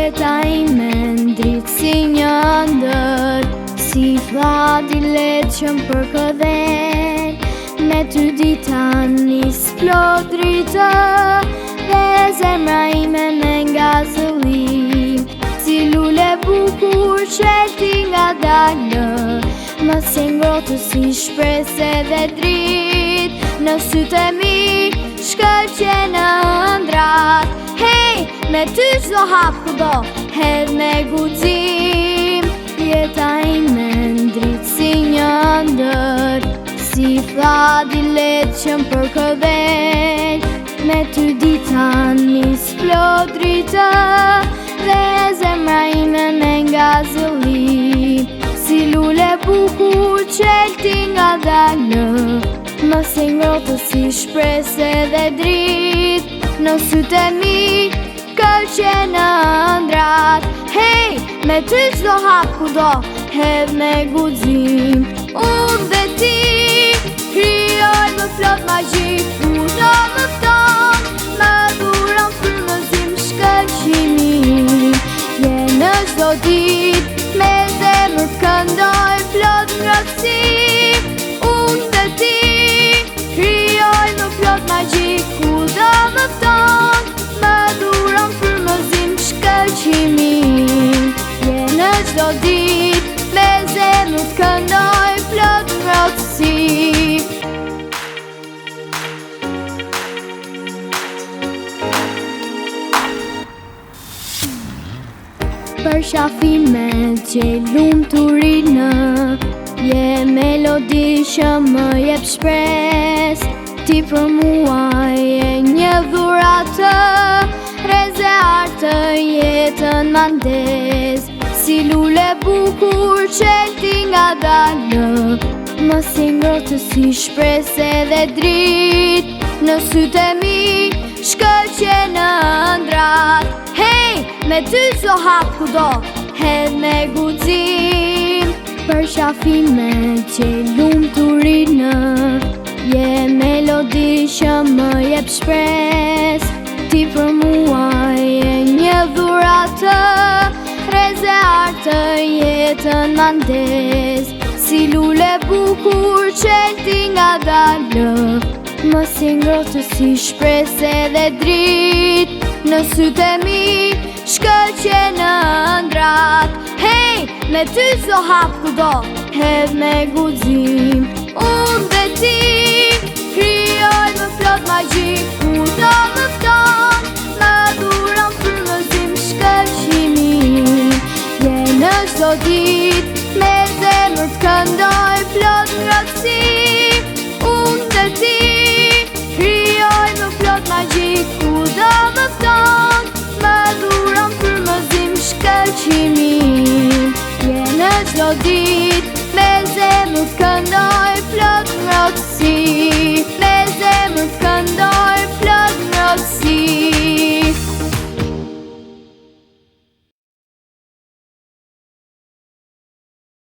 Jeta ime ndrit si një ndër, si fladi leqëm për këdhen. Me ty dita nis plot dritë, dhe zemra ime me nga zëllim. Si lule bukur qelti nga dalë, më se ngrotë si shprese dhe drit. Në sytë e mi shkëlqe në ëndrat. Hey, me ty qdo hap kudo, hedh me guxim. Jeta ime ndrit si një ndër, si fladi leqëm për këdhen. Me ty dita nis plot dritë, dhe zemra ime me nga zëllim. Si lule bukur qelti nga dalë, më se ngrotë si shprese dhe drit. Në sytë e mi shkëlqe në ëndrat. Hey, me ty qdo hap kudo, hedh me guxim. Unë dhe ti krijoj më flot magjik, kudo më fton, më dhuron frymëzim shkëlqimin. Je në çdo ditë, me zemër këndoj plot ngrohtësi. Unë dhe ti krijoj më flot magjik, kudo më fton, më dhuron frymëzim shkëlqimin. Je në çdo ditë, me zemër këndoj plot ngrohtësi. Për shafime që lumë të rinë, je melodi që më jep shpres. Ti për mua je një dhuratë, reze artë jetën mandes. Si lule bukur qelti nga dalë, më si ngrotë si shprese dhe drit. Në sytë e mi shkëlqe në ëndrat. Hey, me ty qdo hap kudo, hedh me guxim. Për shafime që lumë të rinë, je melodi që më jep shpres. Ti për mua je një dhuratë, reze artë jetën mandes. Si lule bukur qelti nga dalë, më si ngrotë si shprese dhe drit. Në sytë e mi shkëlqe në ëndrat. Hey, me ty qdo hap kudo, hedh me guxim. Unë dhe ti krijoj më flot magjik, kudo më fton, më dhuron frymëzim shkëlqimin. Je në çdo ditë, me zemër të këndoj plot ngrohtësi. Unë dhe ti krijoj më flot magjik, kudo më fton, më dhuron frymëzim shkëlqimin. Je në çdo ditë, me zemër të këndoj plot ngrohtësi. Me zemër të këndoj plot ngrohtësi.